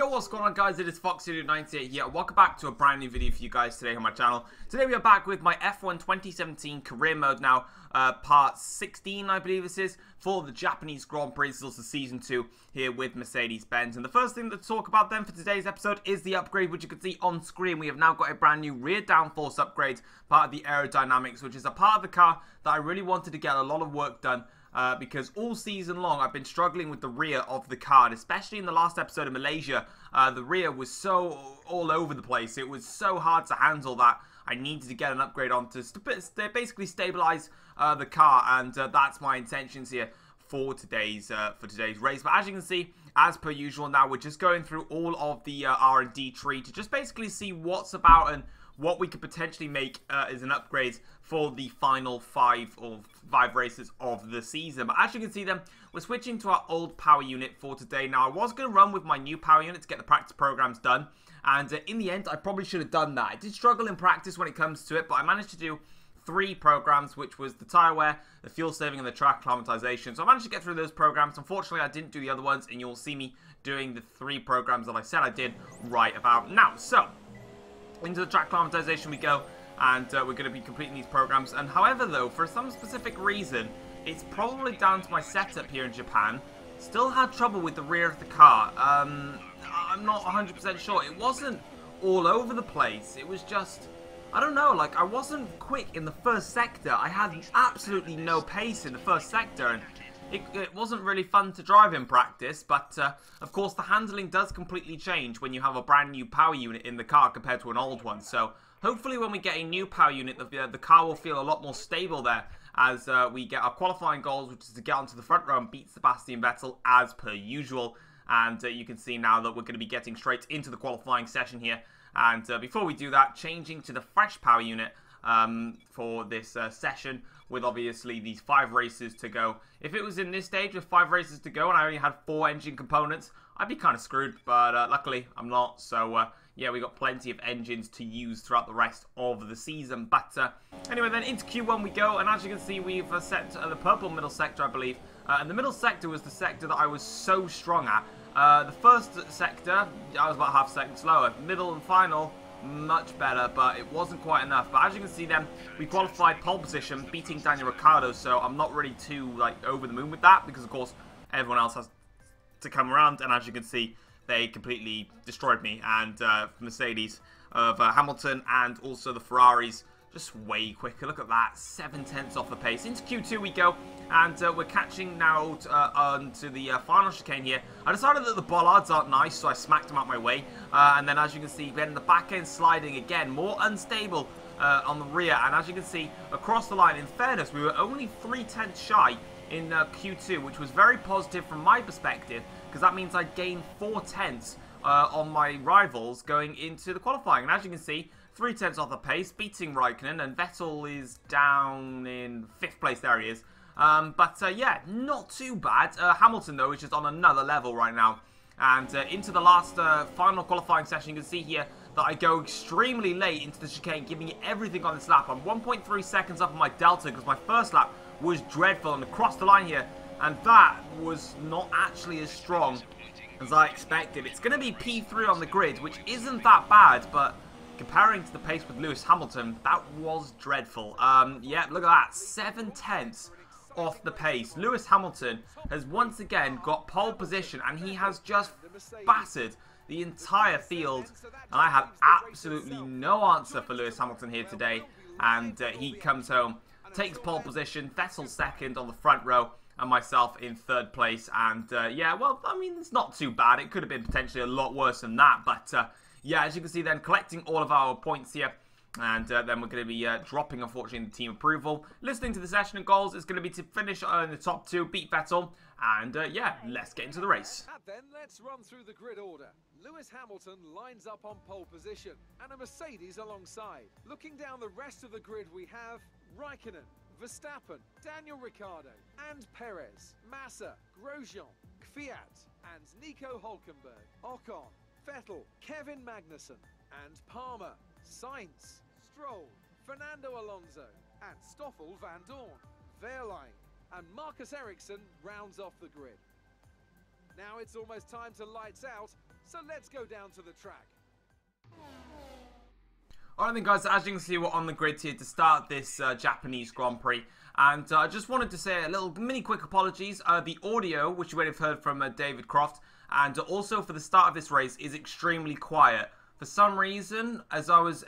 Yo, what's going on, guys? It is Foxy98 here. Welcome back to a brand new video for you guys today on my channel. Today we are back with my F1 2017 career mode now, part 16 I believe this is, for the Japanese Grand Prix. This is also season 2 here with Mercedes-Benz. And the first thing to talk about then for today's episode is the upgrade, which you can see on screen. We have now got a brand new rear downforce upgrade, part of the aerodynamics, which is a part of the car that I really wanted to get a lot of work done. Because all season long I've been struggling with the rear of the car, and especially in the last episode of Malaysia, the rear was so all over the place. It was so hard to handle that I needed to get an upgrade on to basically stabilize the car, and that's my intentions here for today's race. But as you can see, as per usual, now we're just going through all of the R&D tree to just basically see what's about and what we could potentially make as an upgrade for the final five races of the season. But as you can see then, we're switching to our old power unit for today. Now, I was going to run with my new power unit to get the practice programs done, and in the end, I probably should have done that. I did struggle in practice when it comes to it, but I managed to do 3 programs, which was the tyre wear, the fuel saving, and the track acclimatization. So I managed to get through those programs. Unfortunately, I didn't do the other ones, and you'll see me doing the 3 programs that I said I did right about now. So into the track acclimatization we go, and we're going to be completing these programs. And however, though, for some specific reason, it's probably down to my setup here in Japan, still had trouble with the rear of the car. I'm not 100% sure. It wasn't all over the place. It was just, I don't know, like, I wasn't quick in the first sector. I had absolutely no pace in the first sector, and it wasn't really fun to drive in practice. But of course, the handling does completely change when you have a brand new power unit in the car compared to an old one. So hopefully when we get a new power unit, the car will feel a lot more stable there as we get our qualifying goals, which is to get onto the front row and beat Sebastian Vettel as per usual. And you can see now that we're going to be getting straight into the qualifying session here. And before we do that, changing to the fresh power unit for this session, with obviously these 5 races to go. If it was in this stage with 5 races to go and I only had 4 engine components, I'd be kind of screwed, but luckily I'm not. So yeah, we got plenty of engines to use throughout the rest of the season. But anyway, then into Q1 we go, and as you can see, we've set the purple middle sector, I believe. And the middle sector was the sector that I was so strong at. The first sector, I was about half a second slower. Middle and final, much better, but it wasn't quite enough. But as you can see then, we qualified pole position, beating Daniel Ricciardo, so I'm not really too over the moon with that, because of course everyone else has to come around, and as you can see, they completely destroyed me. And Mercedes of Hamilton and also the Ferraris just way quicker. Look at that, 7/10 off the pace. Into Q2 we go, and we're catching now onto the final chicane here. I decided that the bollards aren't nice, so I smacked them out my way. And then as you can see, then the back end sliding again, more unstable on the rear. And as you can see, across the line, in fairness, we were only 3/10 shy in Q2, which was very positive from my perspective, because that means I gained 4/10 on my rivals going into the qualifying. And as you can see, 3/10 off the pace, beating Raikkonen, and Vettel is down in 5th place. There he is. Yeah, not too bad. Hamilton, though, is just on another level right now. And into the last final qualifying session, you can see here that I go extremely late into the chicane, giving it everything on this lap. I'm 1.3 seconds up on my delta, because my first lap was dreadful, and across the line here, and that was not actually as strong as I expected. It's going to be P3 on the grid, which isn't that bad, but comparing to the pace with Lewis Hamilton, that was dreadful. Yeah, look at that, 7/10 off the pace. Lewis Hamilton has once again got pole position, and he has just battered the entire field. And I have absolutely no answer for Lewis Hamilton here today. And he comes home, takes pole position, Vettel second on the front row, and myself in 3rd place. And yeah, well, I mean, it's not too bad. It could have been potentially a lot worse than that, but yeah, as you can see then, collecting all of our points here. And then we're going to be dropping, unfortunately, in the team approval. Listening to the session and goals is going to be to finish in the top 2, beat Vettel. And yeah, let's get into the race. Then let's run through the grid order. Lewis Hamilton lines up on pole position, and a Mercedes alongside. Looking down the rest of the grid, we have Raikkonen, Verstappen, Daniel Ricciardo, and Perez, Massa, Grosjean, Kvyat, and Nico Hulkenberg, Ocon, Vettel, Kevin Magnussen, and Palmer, Sainz, Stroll, Fernando Alonso, and Stoffel van Dorn, Wehrlein, and Marcus Ericsson rounds off the grid. Now it's almost time to lights out, So let's go down to the track. Alright then guys, as you can see, we're on the grid here to start this Japanese Grand Prix. And I just wanted to say a little mini quick apologies. The audio, which you would have heard from David Croft, and also for the start of this race, is extremely quiet. For some reason, as I was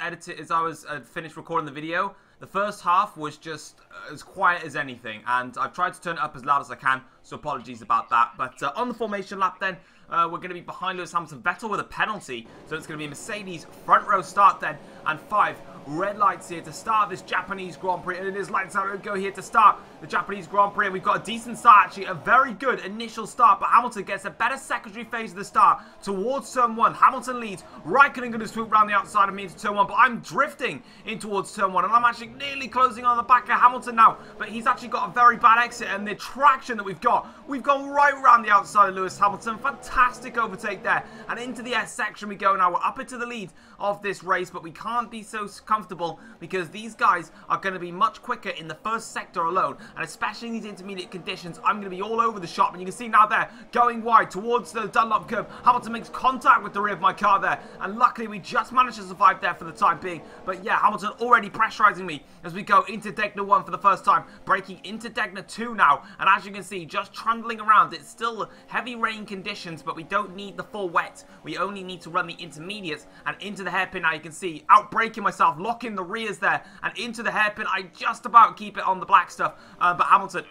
finished recording the video, the first half was just as quiet as anything, and I've tried to turn it up as loud as I can, so apologies about that. But on the formation lap then, we're going to be behind Lewis Hamilton. Vettel with a penalty, so it's going to be a Mercedes front row start then, and 5 red lights here to start this Japanese Grand Prix, and it is lights out and go here to start the Japanese Grand Prix, and we've got a decent start, actually, a very good initial start, but Hamilton gets a better secondary phase of the start towards turn 1. Hamilton leads, Raikkonen going to swoop around the outside of me into turn 1, but I'm drifting in towards turn 1, and I'm actually nearly closing on the back of Hamilton now, but he's actually got a very bad exit, and the traction that we've gone right around the outside of Lewis Hamilton. Fantastic overtake there, and into the S section we go now. We're up into the lead of this race, but we can't be so comfortable because these guys are going to be much quicker in the first sector alone, and especially in these intermediate conditions, I'm going to be all over the shop. And you can see now there, going wide towards the Dunlop curve, Hamilton makes contact with the rear of my car there, and luckily we just managed to survive there for the time being. But yeah, Hamilton already pressurizing me as we go into Degner 1 for the first time, breaking into Degner 2 now, and as you can see, just trundling around. It's still heavy rain conditions, but we don't need the full wet. We only need to run the intermediates, and into the hairpin now you can see, outbraking myself, locking the rears there, and into the hairpin. I just about keep it on the black stuff, but Hamilton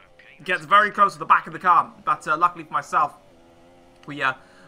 gets very close to the back of the car, but luckily for myself, we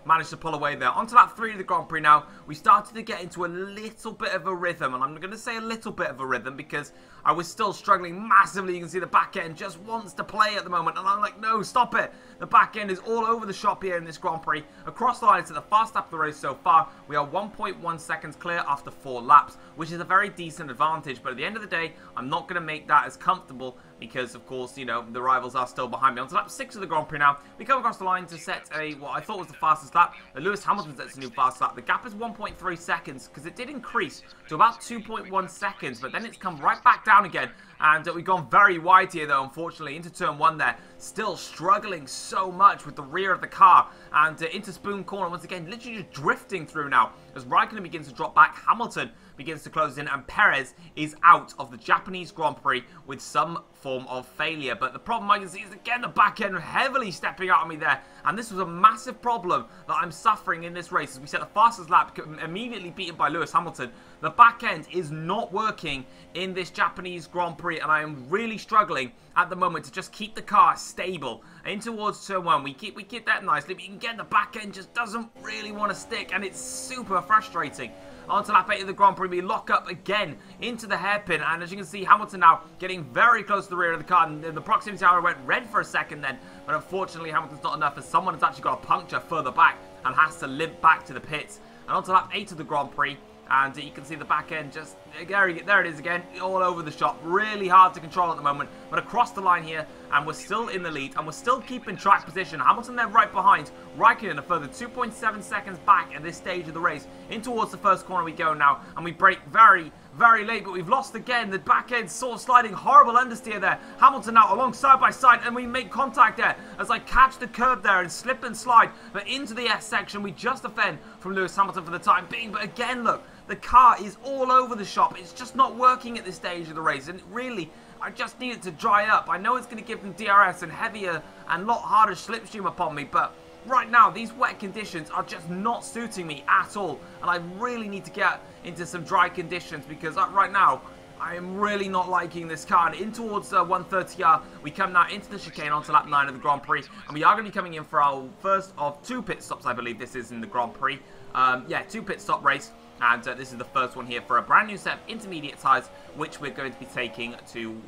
managed to pull away there. Onto lap 3 of the Grand Prix now. We started to get into a little bit of a rhythm, and I'm going to say a little bit of a rhythm because I was still struggling massively. You can see the back end just wants to play at the moment, and I'm like, no, stop it. The back end is all over the shop here in this Grand Prix. Across the line, to the fast lap of the race so far, we are 1.1 seconds clear after 4 laps, which is a very decent advantage, but at the end of the day, I'm not going to make that as comfortable because, of course, you know, the rivals are still behind me. On to lap 6 of the Grand Prix now. We come across the line to set what I thought was the fastest lap. Lewis Hamilton sets a new fast lap. The gap is 1.3 seconds because it did increase to about 2.1 seconds, but then it's come right back down again. And we've gone very wide here, though, unfortunately, into turn 1 there. Still struggling so much with the rear of the car. And into Spoon Corner, once again, literally just drifting through now. As Raikkonen begins to drop back, Hamilton begins to close in, and Perez is out of the Japanese Grand Prix with some form of failure. But the problem I can see is, again, the back end heavily stepping out on me there. And this was a massive problem that I'm suffering in this race. As we set the fastest lap, immediately beaten by Lewis Hamilton. The back end is not working in this Japanese Grand Prix, and I am really struggling at the moment to just keep the car stable. In towards turn 1, we keep that nicely, but you can get the back end just doesn't really want to stick, and it's super frustrating. On to lap 8 of the Grand Prix, we lock up again into the hairpin, and as you can see, Hamilton now getting very close to the rear of the car, and the proximity tower went red for a second then, but unfortunately Hamilton's not enough, as someone has actually got a puncture further back and has to limp back to the pits. And on to lap 8 of the Grand Prix, and you can see the back end just, there it is again, all over the shop. Really hard to control at the moment, but across the line here, and we're still in the lead, and we're still keeping track position. Hamilton there right behind, Raikkonen a further 2.7 seconds back at this stage of the race. In towards the first corner we go now, and we brake very, very late, but we've lost again. The back end sort of sliding, horrible understeer there. Hamilton now along side by side, and we make contact there as I catch the curb there and slip and slide, but into the S section. We just defend from Lewis Hamilton for the time being, but again, look, the car is all over the shop. It's just not working at this stage of the race, and really, I just need it to dry up. I know it's going to give them DRS and heavier and a lot harder slipstream upon me, but right now, these wet conditions are just not suiting me at all, and I really need to get into some dry conditions because right now, I am really not liking this car. And in towards 130R, we come now into the chicane onto lap 9 of the Grand Prix, and we are going to be coming in for our first of 2 pit stops, I believe this is in the Grand Prix. Yeah, 2 pit stop race. And this is the first one here for a brand new set of intermediate tyres, which we're going to be taking to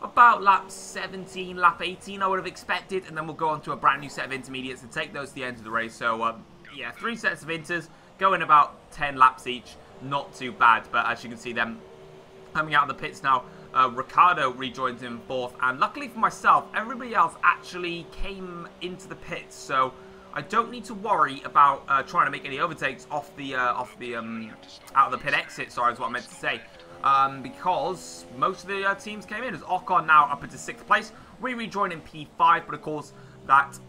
about lap 17, lap 18 I would have expected. And then we'll go on to a brand new set of intermediates and take those to the end of the race. So, yeah, 3 sets of inters, going about 10 laps each. Not too bad, but as you can see them coming out of the pits now, Ricciardo rejoins in 4th. And luckily for myself, everybody else actually came into the pits. So I don't need to worry about trying to make any overtakes off the out of the pit exit. Sorry, is what I meant to say. Because most of the teams came in. As Ocon now up into 6th place, we rejoin in P5, but of course that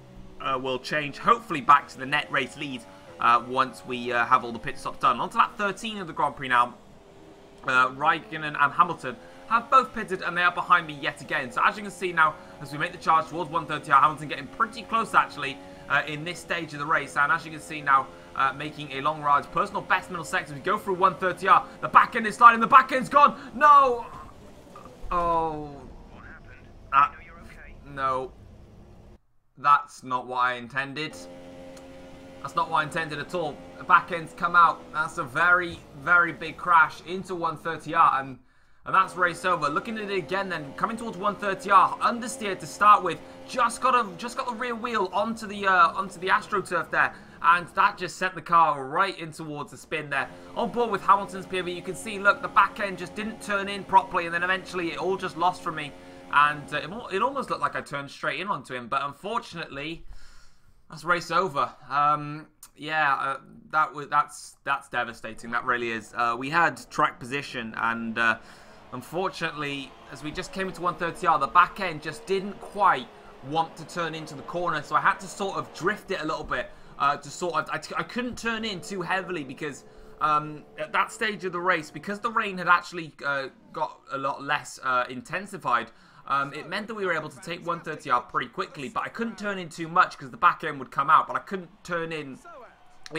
will change hopefully back to the net race lead once we have all the pit stops done. On to lap 13 of the Grand Prix now. Raikkonen and Hamilton have both pitted, and they are behind me yet again. So as you can see now, as we make the charge towards 130R, Hamilton getting pretty close actually in this stage of the race. And as you can see now, making a long ride, personal best middle sector. We go through 130R. The back end is sliding. The back end's gone. No. Oh. What happened? I know you're okay. No. That's not what I intended. That's not what I intended at all. The back end's come out. That's a very, very big crash into 130R, and that's race over. Looking at it again, then coming towards 130R, understeered to start with. Just got the rear wheel onto the AstroTurf there, and that just sent the car right in towards the spin there. On board with Hamilton's POV, you can see, look, the back end just didn't turn in properly, and then eventually it all just lost from me, and it almost looked like I turned straight in onto him, but unfortunately, that's race over. Yeah, that's devastating. That really is. We had track position, and unfortunately, as we just came into 130R, the back end just didn't quite want to turn into the corner, so I had to sort of drift it a little bit. I couldn't turn in too heavily because at that stage of the race, because the rain had actually got a lot less intensified. It meant that we were able to take 130R pretty quickly, but I couldn't turn in too much because the back end would come out, but I couldn't turn in.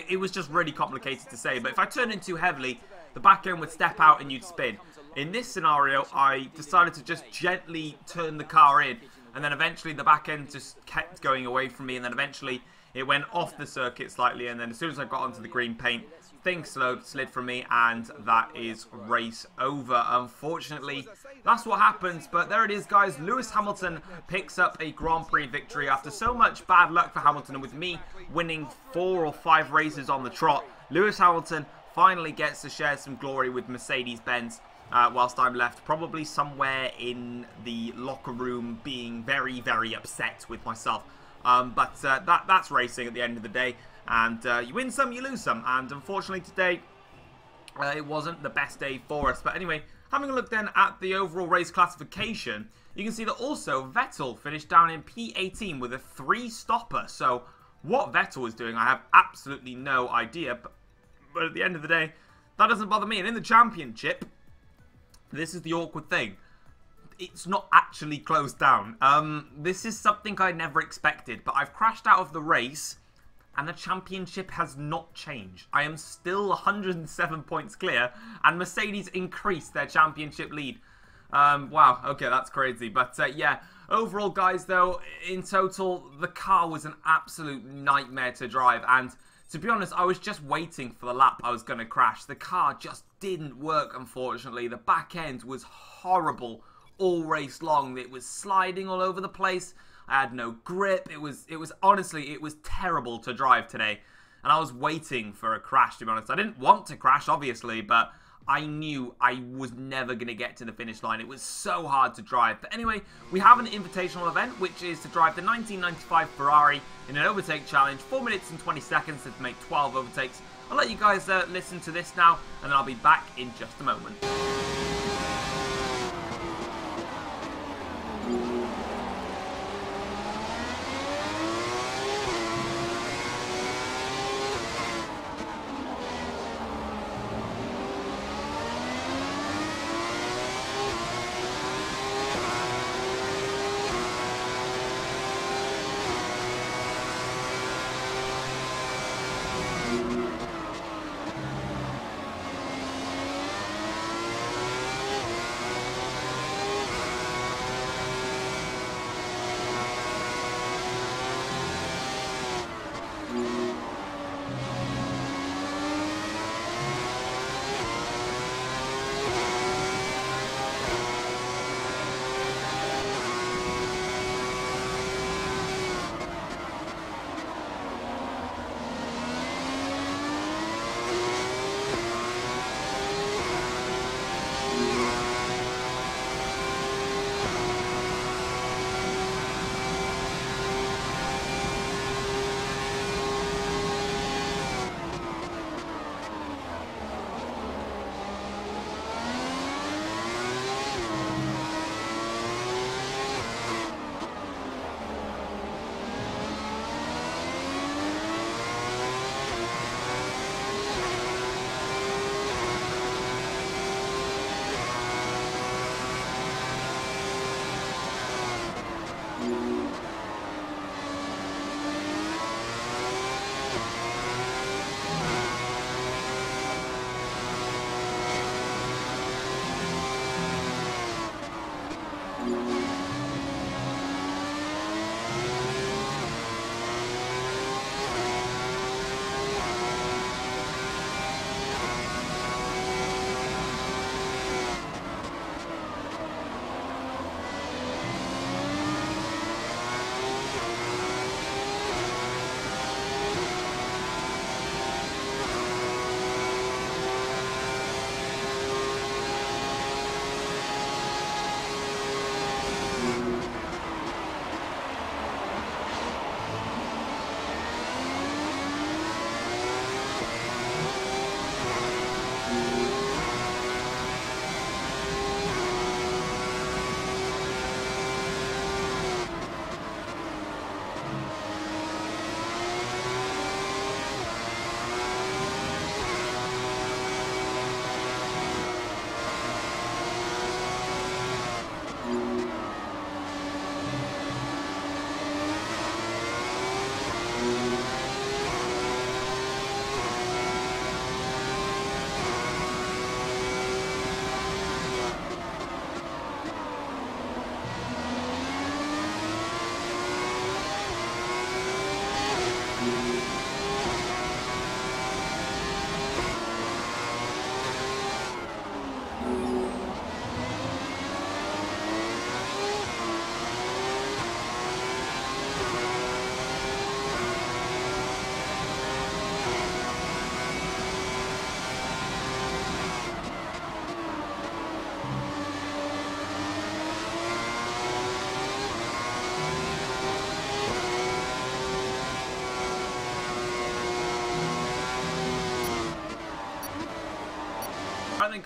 It was just really complicated to say, but if I turned in too heavily, the back end would step out and you'd spin. In this scenario, I decided to just gently turn the car in, and then eventually the back end just kept going away from me, and then eventually it went off the circuit slightly, and then as soon as I got onto the green paint, things slid from me, and that is race over. Unfortunately, that's what happens, but there it is, guys. Lewis Hamilton picks up a Grand Prix victory after so much bad luck for Hamilton, and with me winning 4 or 5 races on the trot, Lewis Hamilton finally gets to share some glory with Mercedes-Benz, whilst I'm left probably somewhere in the locker room being very, very upset with myself. But that's racing at the end of the day. And you win some, you lose some. And unfortunately today, it wasn't the best day for us. But anyway, having a look then at the overall race classification, you can see that also Vettel finished down in P18 with a 3-stopper. So what Vettel is doing, I have absolutely no idea. But at the end of the day, that doesn't bother me. And in the championship, this is the awkward thing. It's not actually closed down. This is something I never expected. But I've crashed out of the race, and the championship has not changed. I am still 107 points clear, and Mercedes increased their championship lead. Wow, okay, that's crazy. But yeah, overall, guys, though, in total, the car was an absolute nightmare to drive. And to be honest, I was just waiting for the lap I was going to crash. The car just didn't work, unfortunately. The back end was horrible all race long. It was sliding all over the place. I had no grip. It was honestly, it was terrible to drive today. And I was waiting for a crash, to be honest. I didn't want to crash, obviously, but I knew I was never going to get to the finish line. It was so hard to drive. But anyway, we have an invitational event, which is to drive the 1995 Ferrari in an overtake challenge. 4 minutes and 20 seconds to make 12 overtakes. I'll let you guys listen to this now, and then I'll be back in just a moment.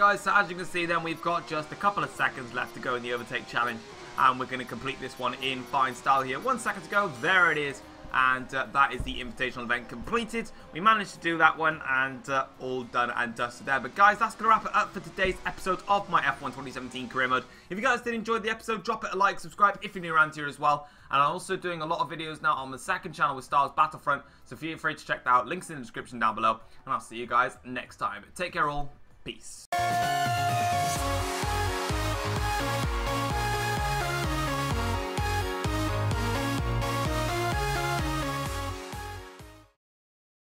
guys, so as you can see then, we've got just a couple of seconds left to go in the overtake challenge, and we're going to complete this one in fine style here. 1 second to go, there it is, and that is the Invitational Event completed. We managed to do that one, and all done and dusted there. But guys, that's going to wrap it up for today's episode of my F1 2017 career mode. If you guys did enjoy the episode, drop it a like, subscribe if you're new around here as well. And I'm also doing a lot of videos now on the second channel with Stars Battlefront, so feel free to check that out. Links in the description down below, and I'll see you guys next time. Take care all. Peace.